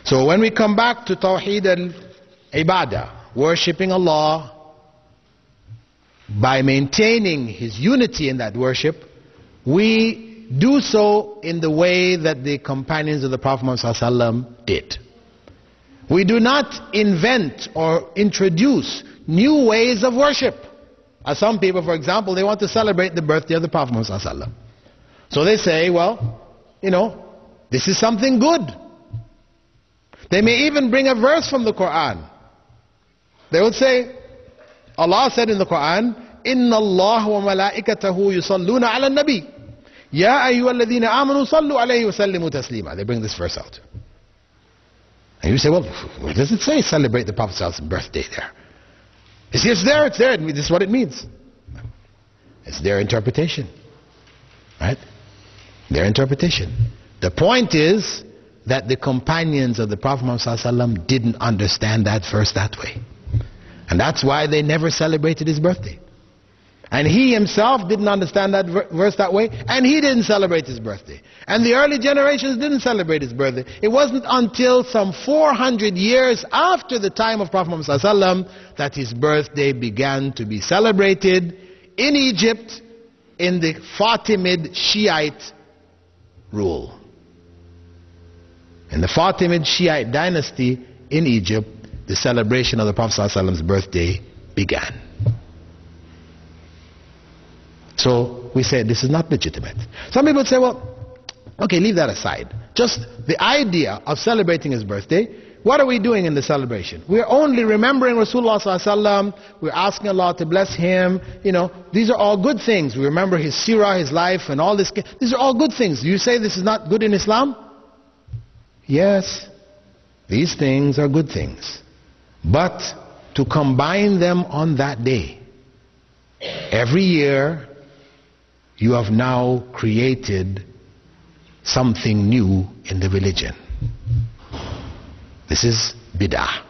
So when we come back to Tawheed al-Ibadah, worshipping Allah by maintaining His unity in that worship, we do so in the way that the companions of the Prophet Muhammad did. We do not invent or introduce new ways of worship. As some people, for example, they want to celebrate the birthday of the Prophet Muhammad. So they say, well, this is something good. They may even bring a verse from the Quran. They would say, Allah said in the Quran, إِنَّ اللَّهَ وَمَلَائِكَتَهُ يُصَلُّونَ عَلَى النَّبِيِّ يَا أَيُّهَا الَّذِينَ آمَنُوا صَلُّوا عَلَيْهِ وَسَلِّمُوا تَسْلِيمًا. They bring this verse out. And you say, well, what does it say celebrate the Prophet's birthday there? You see, it's there. This is what it means. It's their interpretation. Right? Their interpretation. The point is that the companions of the Prophet Muhammad didn't understand that verse that way. And that's why they never celebrated his birthday. And he himself didn't understand that verse that way, and he didn't celebrate his birthday. And the early generations didn't celebrate his birthday. It wasn't until some 400 years after the time of Prophet Muhammad ﷺ that his birthday began to be celebrated in Egypt in the Fatimid Shiite rule. In the Fatimid Shiite dynasty in Egypt, the celebration of the Prophet ﷺ's birthday began. So we say this is not legitimate. Some people say, well, okay, leave that aside. Just the idea of celebrating his birthday, what are we doing in the celebration? We're only remembering Rasulullah ﷺ. We're asking Allah to bless him. These are all good things. We remember his seerah, his life, and all this. These are all good things. Do you say this is not good in Islam? Yes, these things are good things. But to combine them on that day, every year, you have now created something new in the religion. This is bid'ah.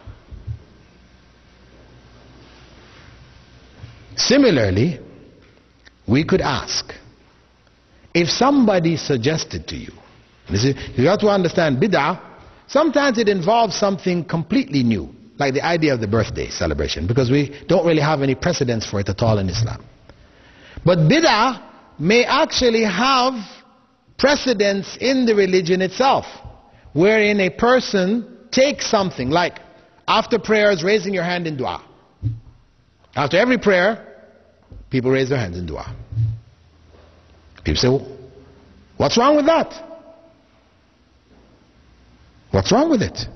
Similarly, we could ask, if somebody suggested to you, you have to understand bid'ah, sometimes it involves something completely new, like the idea of the birthday celebration, because we don't really have any precedents for it at all in Islam. But bid'ah may actually have precedence in the religion itself, wherein a person takes something like after prayers raising your hand in dua. After every prayer, people raise their hands in dua. People say, well, what's wrong with that? What's wrong with it?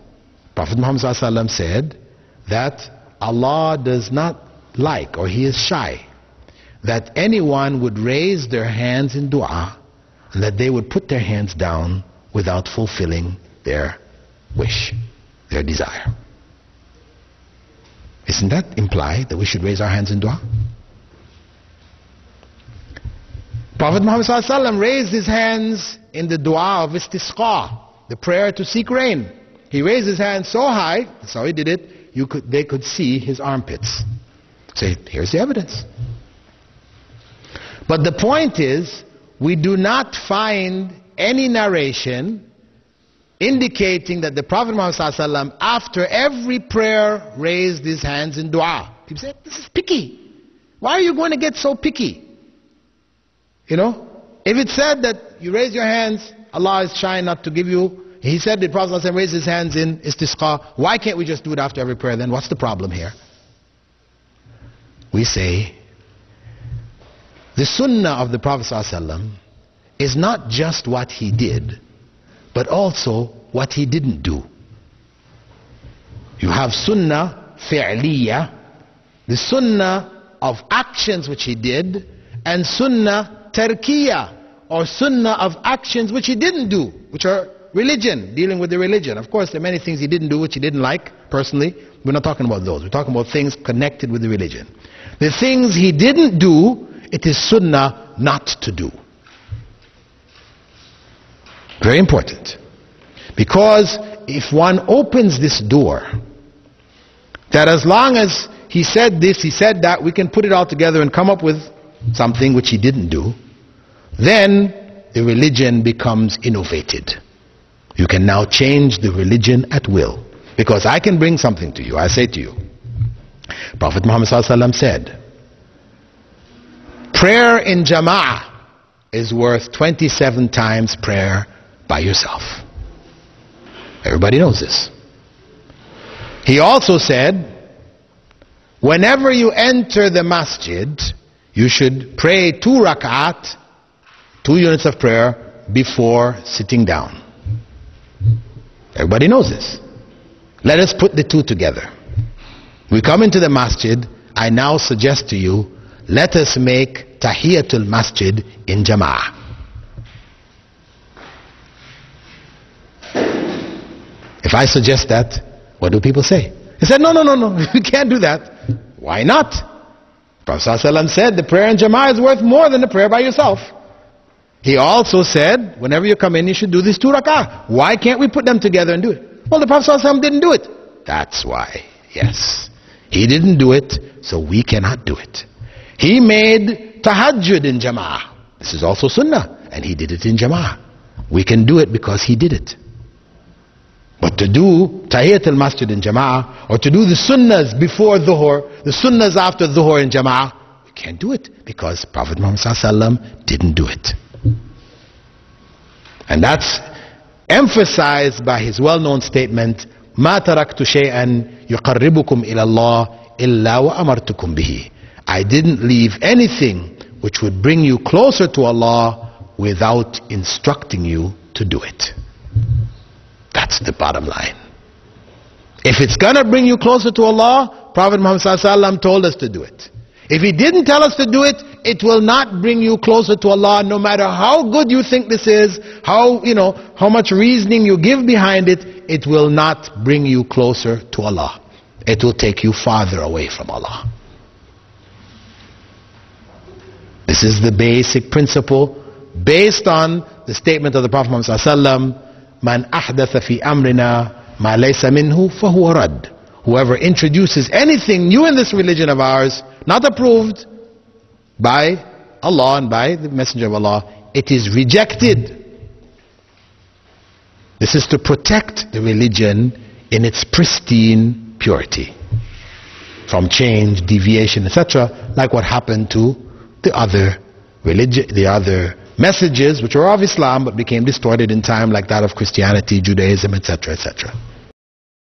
Prophet Muhammad ﷺ said that Allah does not like, or he is shy, that anyone would raise their hands in dua and that they would put their hands down without fulfilling their wish, their desire. Isn't that imply that we should raise our hands in dua? Prophet Muhammad ﷺ raised his hands in the dua of istisqa, the prayer to seek rain. He raised his hands so high, that's how he did it, they could see his armpits. Say, here's the evidence. But the point is, we do not find any narration indicating that the Prophet Muhammad ﷺ, after every prayer, raised his hands in dua. People say, this is picky. Why are you going to get so picky? If it said that you raise your hands, Allah is shy not to give you. He said the Prophet ﷺ raised his hands in istisqa. Why can't we just do it after every prayer then? What's the problem here? We say, the sunnah of the Prophet ﷺ is not just what he did, but also what he didn't do. You have sunnah fi'liya, the sunnah of actions which he did, and sunnah tarkiya, or sunnah of actions which he didn't do, which are religion, dealing with the religion. Of course, there are many things he didn't do which he didn't like personally. We're not talking about those. We're talking about things connected with the religion. The things he didn't do, it is sunnah not to do. Very important. Because if one opens this door, that as long as he said this, he said that, we can put it all together and come up with something which he didn't do, then the religion becomes innovated. You can now change the religion at will. Because I can bring something to you. I say to you, Prophet Muhammad ﷺ said, prayer in jama'ah is worth 27 times prayer by yourself. Everybody knows this. He also said, whenever you enter the masjid, you should pray 2 rak'at, 2 units of prayer, before sitting down. Everybody knows this. Let us put the two together. We come into the masjid. I now suggest to you, let us make tahiyatul masjid in jama'ah. If I suggest that, what do people say? He said, no, you can't do that. Why not? Prophet ﷺ said the prayer in jama'ah is worth more than the prayer by yourself. He also said, whenever you come in, you should do these 2 rak'ah. Why can't we put them together and do it? Well, the Prophet ﷺ didn't do it. That's why, yes. He didn't do it, so we cannot do it. He made tahajjud in jama'ah. This is also sunnah, and he did it in jama'ah. We can do it because he did it. But to do tahiyyat al-masjid in jama'ah, or to do the sunnahs before dhuhr, the sunnahs after dhuhr in jama'ah, we can't do it because Prophet Muhammad ﷺ didn't do it. And that's emphasized by his well-known statement, ما تركت شيئا يقربكم إلى الله إلا وأمرتكم به. I didn't leave anything which would bring you closer to Allah without instructing you to do it. That's the bottom line. If it's gonna bring you closer to Allah, Prophet Muhammad ﷺ told us to do it. If he didn't tell us to do it, it will not bring you closer to Allah, no matter how good you think this is, how much reasoning you give behind it, it will not bring you closer to Allah. It will take you farther away from Allah. This is the basic principle based on the statement of the Prophet Muhammad ﷺ, Man ahdatha fi amrina ma laysa minhu fahuwa rad. Whoever introduces anything new in this religion of ours, not approved by Allah and by the Messenger of Allah, it is rejected. This is to protect the religion in its pristine purity from change, deviation, etc., like what happened to the other religion, the other messages which were of Islam but became distorted in time, like that of Christianity, Judaism, etc., etc.